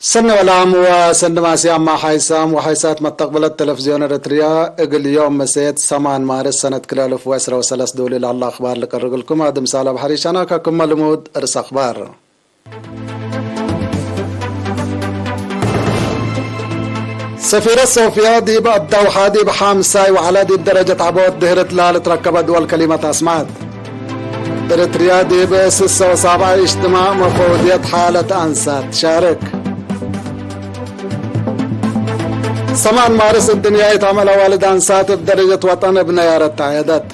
سنة والعام وسنة ماسي مع حيسام وحيسات مستقبل التلفزيون الاريتريا اقل يوم مسيت 8 مارس سنة كلا 2013 دولي لله اخبار لك الرجلكم ادم سالة بحريش انا ككم ملمود ارس اخبار. سفيرة صوفيا دي بالدوحة دي بحامساي وعلى دي بدرجة عبود دهرت لا لتركب دول كلمة اسمات اريتريا دي بسسة وصابعة اجتماع مفوضية حالة انسات شارك 8 مارس الدنيا يتعمل والد انسات بدرجة وطن بنيارة عيادات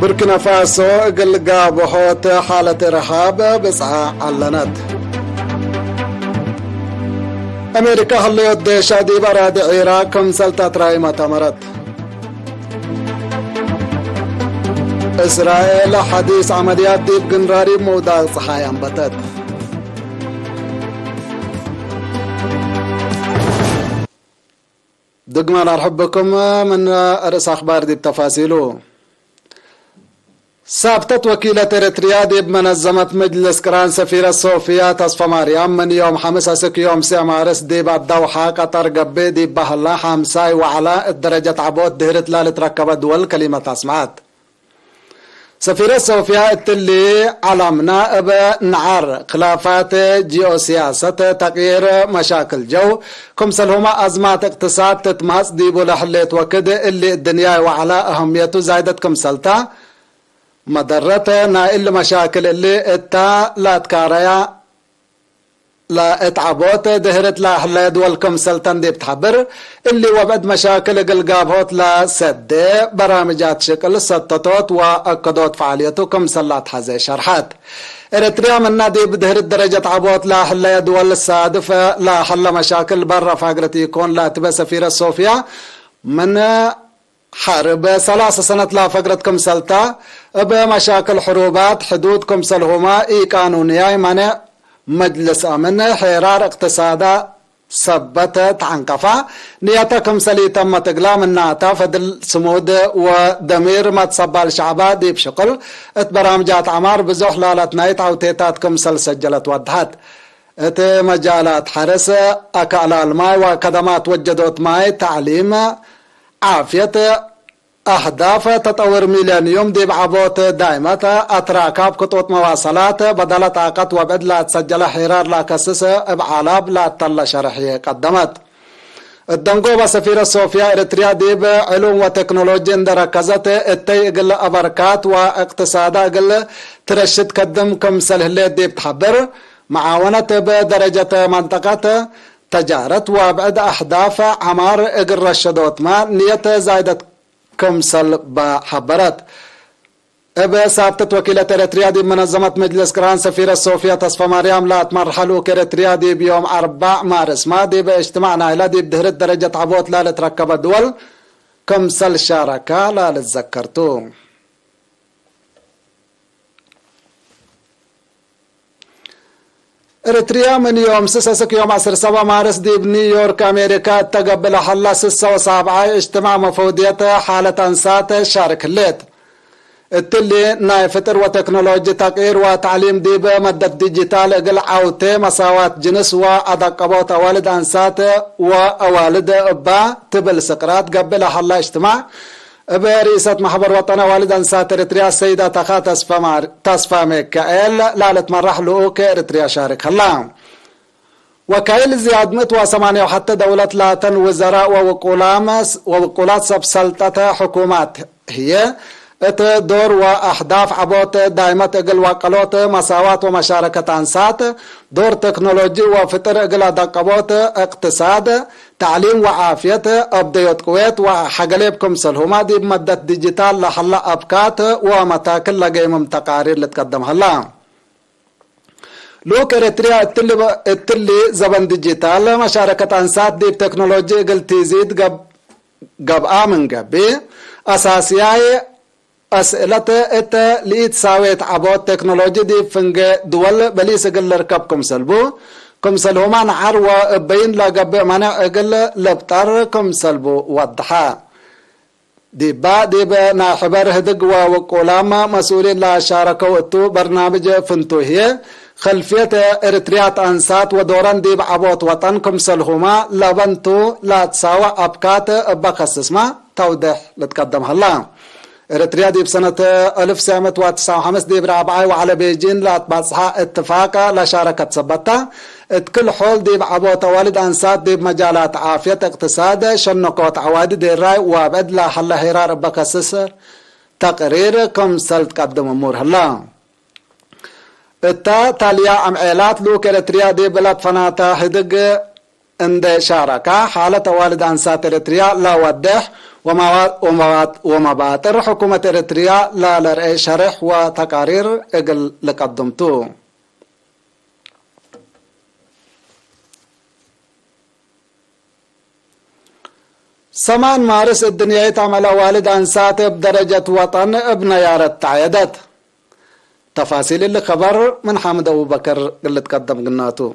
بركنا فاسو قلقا بحوت حالة رحاب بسعى علنات امريكا هليوت ديشا دي براد عراق كمسلتات رايمة تمرت اسرائيل حديث عمليات دي بقنراري مودا صحايا انبتت دقما نرحبكم من رأس أخبار دي بتفاصيله. سابتت وكيلة اريتريا دي بمنظمة مجلس كران سفيرة صوفيا تصفى مريم من يوم 5 يوم 9 مارس دي بالدوحة قطر قبي دي بهلا حامساي وعلى الدرجة عبود دهرت لا لتركب دول كلمة اسمعت سفيرة صوفيا التلي علمنا نعر خلافات جيوسياسة تغيير مشاكل جو كمسلهما أزمات اقتصاد تتماس ديبو لحليت وكده اللي الدنيا وعلى أهميته زايدت كمسلتا مدرته نائل مشاكل اللي اتا لا تكاريا لا اتعبوت دهرت لا حليد والكمسلتان دي بتحبر اللي وبعد مشاكل قلقابوت لا سد برامجات شكل ستتوت واكدوت فعاليته كمسلات حزي شرحات اريتريا من نادي بدهر درجة عبوت لا حليد والصادف لا حل مشاكل برا فاقرتي يكون لا تبا سفيرة صوفيا من حرب 3 سنة لا فقرت كمسلتا بمشاكل حروبات حدود كمسلهما اي قانونية منع مجلس أمن حرار اقتصادا ثبتت عنقفة نيتكم سلي تم تقلام الناتا فدل سمود ودمير ما تصبى الشعبات دي بشكل برامجات عمار بزوح لالت نايت عوتيتاتكم سجلت ودهات ات مجالات حرس اكال الماء وكدمات وجدوت ماي تعليم عافية أهداف تطور ميلانيوم دي بعبوت دائمة أتراكاب كتوت مواصلات بدل طاقة وبعد لا تسجل حرار لا كسس بعلاب لا تطلع شرحية قدمت الدنقوبة سفيرة صوفيا اريتريا دي بعلوم وتكنولوجيا دركزت التي قل أبركات واقتصادا قل ترشد قدم كمسل اللي دي بتحبر معاونة بدرجة منطقة تجارت وبعد أحداث عمار اقل رشدوت ما نية زايدة كمسل بحبرت سابتت وكيلة اريتريا دي منظمة مجلس كران سفيرة صوفيا تصفى مريم لا تمرحلو كاريتريا دي بيوم 4 مارس ما دي باجتماعنا الى دي بدهرت درجة عبوت لا لتركب الدول كمسل شاركة لا لتذكرتو اريتريا من يوم 6 يوم 7 مارس دي بنيويورك امريكا تقبل حلا 6 و7 اجتماع مفوضية حالة انسات شارك الليت التلي ناي فطر وتكنولوجيا تغيير وتعليم دي بمدة ديجيتال اقل عوتي مساوات جنس وادقبوت والد انسات ووالد ابا تبل سقرات قبل حلا اجتماع برئيسة محبر وطن والد انسات اريتريا السيدة تخا تصفى ميكائيل لالت مرح له كاريتريا شارك هلا وكايل زياد متوى 8 وحتى دولة لاتن وزراء ووقولات سبسلطة حكومات هي دور واحداث عبوت دائمة اقل وقلوت مساوات ومشاركة انسات دور تكنولوجي وفطر اقل دقبوت اقتصاد تعليم وعافية ابديوت قويت وحقليبكم سلهما دي بمدة ديجيتال لحلا ابكات ومتاكل لقيمم تقارير لتقدم هلا لوك اريتريا التلي زبن ديجيتال مشاركة انسات دي بتكنولوجي اقل تزيد قب امن قبي اساسياي أسئلة إتا ليت ساويت عبوت تكنولوجي دي فنج دول بليس اقل ركبكم سلبو كم سلهما نعر وبين لا قبع منع اقل لبطر كم سلبو وضحا ديبا ناحبر هدق وقولاما مسؤولين لا شاركوا اتو برنامج فنتوهي خلفية اريتريات انسات ودوران ديب عبوت وطنكم سلهما لبنتو لا تساوى ابكات بخصصما توضح لتقدمها الله. اريتريا دي بسنة 1995 دي برابعاي وعلى بيجين لا تبصحى اتفاقا لا شاركت سبتا اتكل حول دي بعبوت والد انسات دي بمجالات عافية اقتصاد شنقوت عوادي دي الراي وابد لا حل هرار بكسس تقرير كم سلت قدم امور هلا اتا تاليا عمعيلات لوك اريتريا دي بلاد فناتا هدق اند شاركا حالة والد انسات اريتريا لا ودح ومباطر حكومة اريتريا لا لرأي شرح وتقارير اقل لقدمتو. سمان مارس الدنيا تعمل والد انسات بدرجة وطن ابن يارت تعيدت. تفاصيل اللي خبر من حامد ابو بكر اللي تقدم قناتو.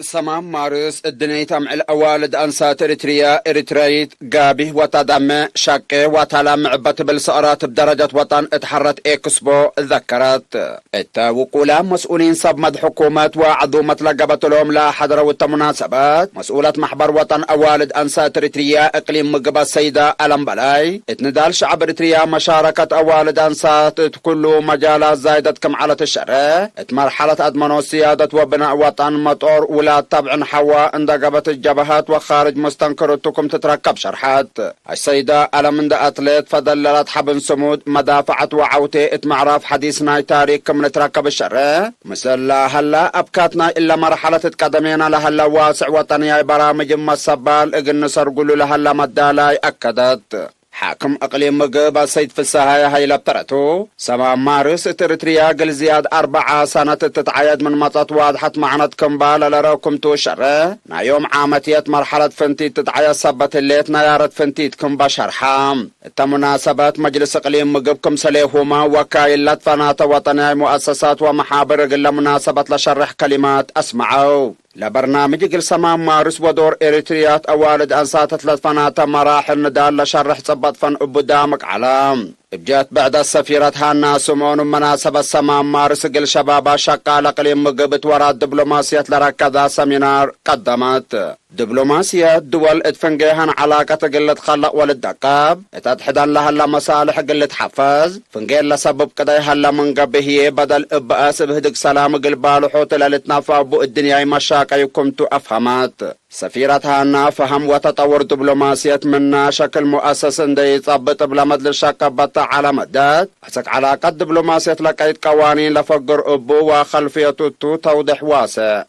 سمام مارس الدنيا تعمل والد انسات اريتريت قابه وتدم شقه وتلمع بالسقرات بدرجة وطن اتحرت اكسبو ذكرت اتا وقولا مسؤولين صبمد حكومات وعظومة لقبت لهم لا حضروا التمناسبات مسؤولة محبر وطن اوالد انسات اريتريا اقليم مقبة السيدة ألم بلاي اتندال شعب اريتريا مشاركة اوالد انسات كله مجالات زايدة كم على الشرع اتمرحلة ادمنو سيادة وبناء وطن مطور طبعا حوا عند قبت الجبهات وخارج مستنكرتكم تتركب شرحات السيدة ألم عند أتليت فدللت حبن سمود مدافعة وعوتي اتمعرف حديثنا تاريخ من تركب الشرع مثل هلا أبكاتنا إلا مرحلة تقدمينا لهلا واسع وطني برامج مسبال اقن سرقلو لهلا مدالاي أكدت حاكم اقليم مقب السيد في السهاية هاي لبترتو سمام مارس اريتريا قل زياد 4 سنة تتعيد من مطط واضحة معنات كمبال لراكم تو شره نا يوم عامتيت مرحلة فنتيت تتعيد صبت الليت نيارت فنتيت كمبا شرحام التمناسبات مجلس اقليم مقبكم سليهما وكايلات فنات وطني مؤسسات ومحابر قل مناسبة لشرح كلمات اسمعوا لبرنامج قل سمام مارس ودور اريتريات اوالد انسات 3 مراحل ندال لشرح صبت فن قدامك علام بجات بعد السفيرة هانا سمون مناسبة سمام مارس قل شبابا شقال اقليم مقبت ورا دبلوماسية لركضا سمينار قدمت دبلوماسية دول اتفنجيهن علاقة قل تخلق والدقاب اتدحدان لها مصالح قل تحفز فنجيل لسبب قداي هلا من قبهي بدل ابقاس بهدق سلام قل بالحوت للتنافع بو الدنيا مشاكا يكمتو افهمات سفيرة هانا فهم وتطور دبلوماسية منا شكل مؤسس دي يطبط بلا مدل شاكا على مدات حسك علاقة دبلوماسية لقيت قوانين لفقر أبو وخلفية توضح واسع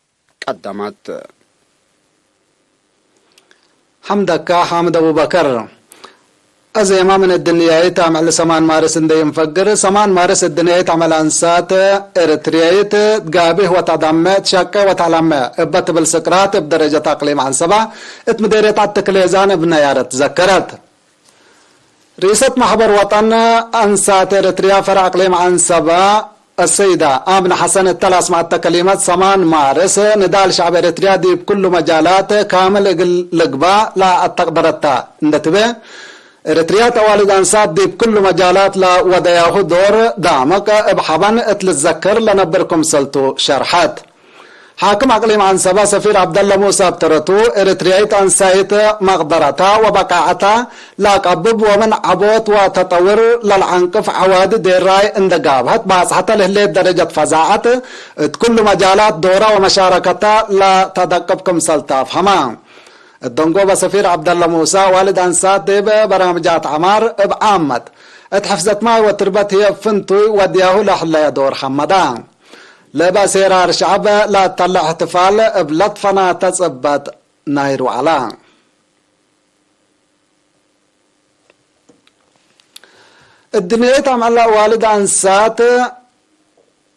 قدمت. حمدك حامد أبو بكر أزي ما من الدنيا تعمل سمان مارس اندي مفقر سمان مارس الدنيا تعمل أنسات اريتريت تقابه وتضمت شكة وتعلمة ابت بالسكرات بدرجة أقليم عن 7 اتمديريت على التكليزان بنيارة تذكرت رئيسة محبر وطن أنسات اريتريا فرع اقليم عن 7 السيدة آمنة حسن التلاس مع التكليمات سمان مارس ندال شعب اريتريا دي بكل مجالات كامل لقباء لا التقدرتا نتبه اريتريا توالد انسات دي بكل مجالات لا ودياه دور دعمك ابحبن اتلتذكر لنبركم سلتو شرحات حاكم اقليم عن 7 سفير عبد الله موسى بترتو اريتريايت انسايت مقدرتا وبقاعتا لا قبب ومن عبوت وتطور للعنقف عواد ديراي اندقابهت باصحتا لهلي درجة فزاعت كل مجالات دورة ومشاركتا لا تدقبكم سلتا فهما الدنقوبة سفير عبد الله موسى والد انسات ديب برامجات عمار بعامت اتحفزت معي وتربت هي فنتوي ودياه لحلا يدور حمدان لبا سيرار شعب لا تطلع احتفال بلطفنا تثبت نايرو على الدنيا تعمل والد انسات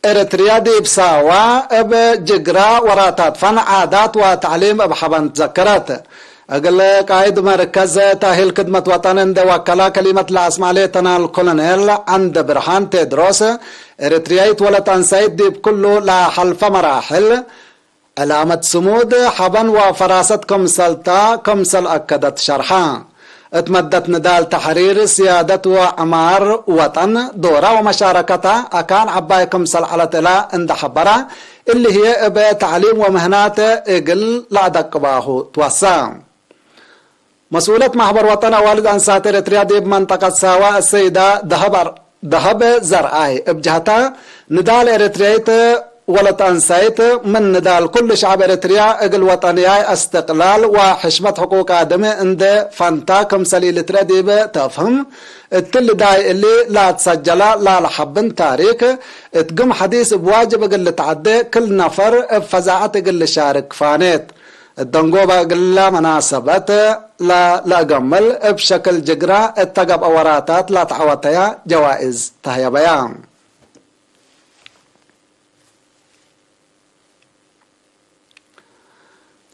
اريتريا دي بساوا بجقرا وراتات فن عادات وتعليم بحبن تذكرت اقل قائد مركز تاهيل خدمة وطن وكلا كلمة الاسماعيلية تنال كولونيل عند برهان تدروس اريتريايت ولا تنسايد دي بكله لا حلف مراحل علامة سمود حبن وفراستكم سلطة كمسل اكدت شرحان اتمدت نضال تحرير سيادة وعمار وطن دورة ومشاركتها أكان عباي كمسل على تلا عند حبرة اللي هي بتعليم ومهنات اقل لا دقباه توسع. مسؤولة محبر وطن والد أنسات إريتريا دي بمنطقة ساوا السيدة دهب زرعاي بجهتها نضال إريتريت ولت أنسايت من نضال كل شعب إريتريا اقل وطنياي استقلال وحشمة حقوق آدمي عند فانتا كمسل إريتريا دي بتفهم التل داي اللي لا تسجلا لا لحبن تاريخ اتقم حديث بواجب اقل تعدي كل نفر بفزاعة اقل شارك فانيت الدنقوبة قلة مناسبات لا قمل بشكل جقرة اتقب أوراتات لا تعوتها جوائز تهي بيان.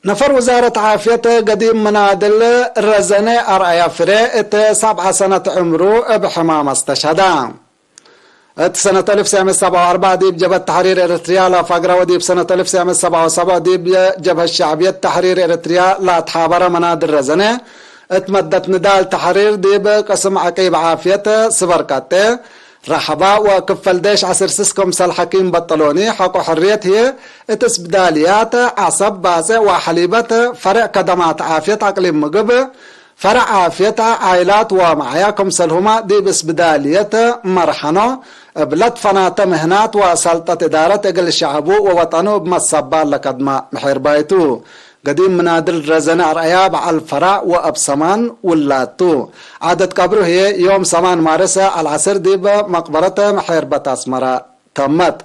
نفر وزارة عافية قديم منادل الرزنة أرأي فريق 7 سنة عمره بحمام استشهدا. سنة 1947 ديب جبهة تحرير إريتريا لا فقرة وديب سنة 1977 ديب جبهة الشعبية تحرير إريتريا لا تحابر منادل الرزنة اتمدت نضال تحرير ديب قسم عقيب عافية سبركاتي رحبا وكفل ديش عسر سيسكم سالحكيم بطلوني حقو حرية هي اتسبداليات عصب باسة وحليبة فرع كدمات عافية اقليم مقب فرع عافية عائلات ومعياكم سلهما دي بسبدالية مرحنو بلد فنات مهنات وسلطة إدارة اقل الشعبو ووطنو بمصبال لكدما محير بايتو قديم منادل رزنة رأياب على الفرع وأبسمان ولاتو عادة قبره هي يوم 8 مارس العصر دي بمقبرة محير بتاسمرة تمت.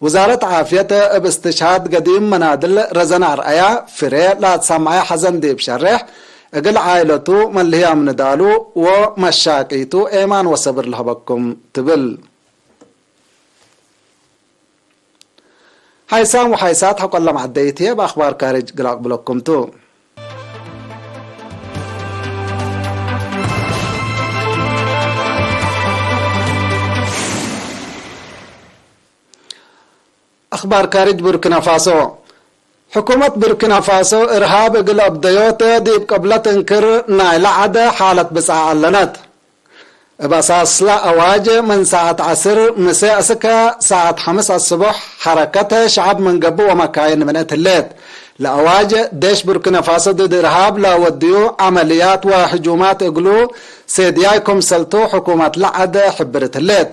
وزارة عافية باستشهاد قديم منادل رزنة رأيا فري لا تسمعي حزن دي بشرح اقل عائلتو من اللي هي من دالو ومشاكيتو ايمان وصبر لهبكم تبل. حيسام وحيسات حق الله معديتي بأخبار كارج قلق بلوكم تو. أخبار كارج بوركينا فاسو. حكومة بوركينا فاسو إرهاب قلب ديوت ديب قبل تنكر نايل عدا حالة بسعى اللنات بأساس لا أواج من ساعة 10 مساء سكا ساعة 5 الصبح حركة شعب من قبو ومكاين من الليل لأواج ديش بوركينا فاسو ضد إرهاب لا وديو عمليات وهجومات اقلو سيديايكم سلطو حكومة لعد حبرت الليل.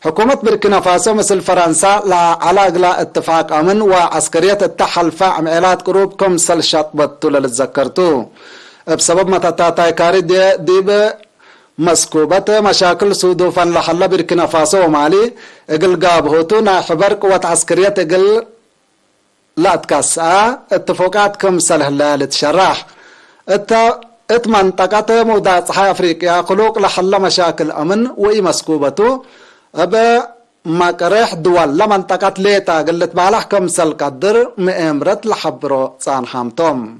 حكومة بوركينا فاسو مثل فرنسا لا على اقلاء اتفاق امن وعسكرية التحالف عمليات قروبكم سل شطبتو للتذكرتو بسبب متاتاي كاري ديب مسكوبة مشاكل سودوفا لحل بوركينا فاسو ومالي اقل قاب هوتو ناحبر قوة عسكرية اقل لا تكاسا اتفاقات كم سلهلا لتشرح ات منطقة مودات صحي افريقيا خلوق لحل مشاكل امن وي مسكوبتو أبا مقرح دول لمنطقة ليتا قلت بالح كم سل قدر مئمرت لحبرو صان حامتوم.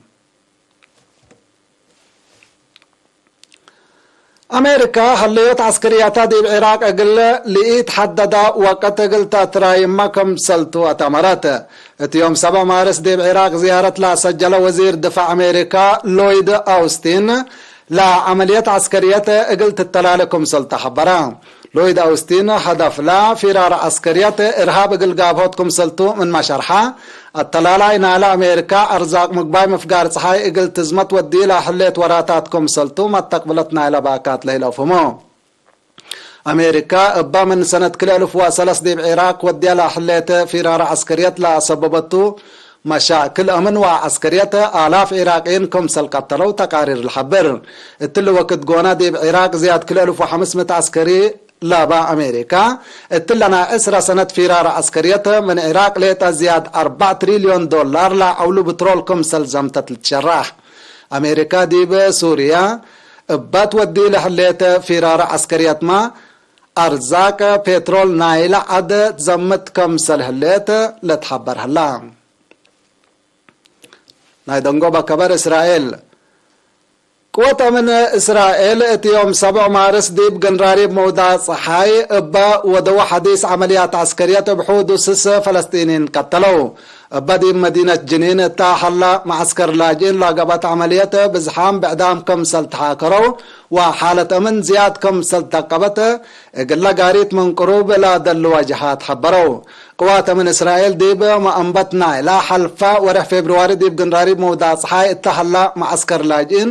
أمريكا هليوت عسكرياتا دي بعراق أقل لقيت حددا وقت قلت ترايما كم سلتو أتمرت يوم 7 مارس دي بعراق زيارة لا سجل وزير دفاع أمريكا لويد أوستين لا عمليات عسكريات قلت التلالكم سلطة حبران. لويد أوستين هدف لا فرار عسكريات إرهاب قلقابهوتكم سلطو من مشرحة الطلالة على أمريكا أرزاق مقباي مفقار صحاي إقل تزمت ودي لا حليت وراتاتكم سلطو ما تقبلتنا إلى باكات ليلة فمو. أمريكا إبا من سنة كل 1003 دي بعراق ودي لا حليت فرار عسكريات لا سببتو مشاكل أمن وعسكرية آلاف عراقيين كم سلقتلو تقارير الحبر التل وقت قونا دي بعراق زياد كل 1500 عسكري لابا أمريكا التلنا إسرى سنة فرار عسكرية من عراق ليتا زياد 4 تريليون دولار لا أولو بترول كم سلزمت تتشرح. أمريكا دي بسوريا بات ودي لحليت فرار عسكرية ما أرزاق بترول نايل عد زمت كم سلهليت لتحبر هلام. نايدنقو بكبر إسرائيل قوة من إسرائيل يوم 7 مارس ديب جنراري بموضع صحاي إبا ودو حديث عمليات عسكرية بحود وسس فلسطينيين قتلوا إبا دي مدينة جنين تاحلا معسكر لاجئين لاقبت عملية بزحام بعدام كم سلت حاكروا وحالة أمن زياد كمسل تقبته قل قاريت من قروب لا دل واجهات حبروا قوات من إسرائيل ديب ما أنبتنا لا حلفا ورح فبراير ديب قنراريب مودا صحاي اتحلا معسكر لاجئين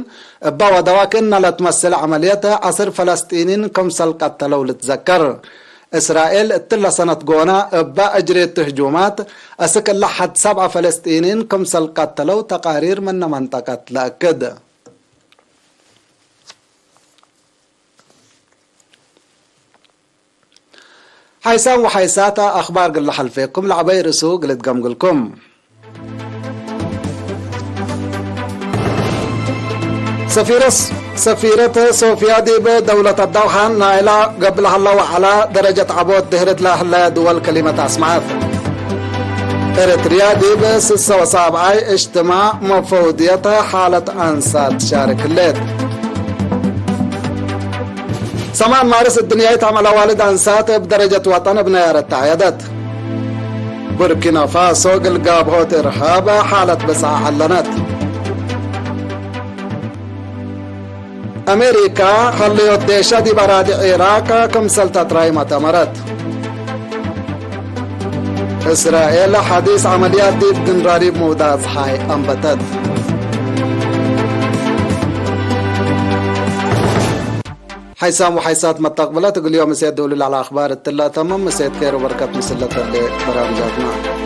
با ودواك إن لا تمثل عمليتها عصر فلسطينين كمسل قتلوا لتذكر إسرائيل اتلا سنة قونا با أجريت هجومات أسك لحد 7 فلسطينين كمسل قتلوا تقارير من منطقة لأكد حيسان وحيساتا أخبار قل حلفيكم لعبي رسو قلت قمقلكم سفيرة صوفيا ديب دولة الدوحة نايلة قبلها الله وعلى درجة عبود دهرت لها دول كلمة أسمعات إريتريا ديب 76 اجتماع مفوضية حالة أنسات شارك الليل سمان مارس الدنيا تعمل والد أنسات بدرجة وطن بنيار التعيادات بوركينا فاسو قلقابهوت إرهاب حالة بسعى علنات أمريكا خليو الديشة دي براد عراق كم سلطة راي متمرت إسرائيل حديث عمليات دي بقنراريب موداز حاي أنبتت حيسام وحيسات متقبلات تقول يوم سيد دولي على أخبار التلا تمام سيد خير وبركات مسلة لبرامجاتنا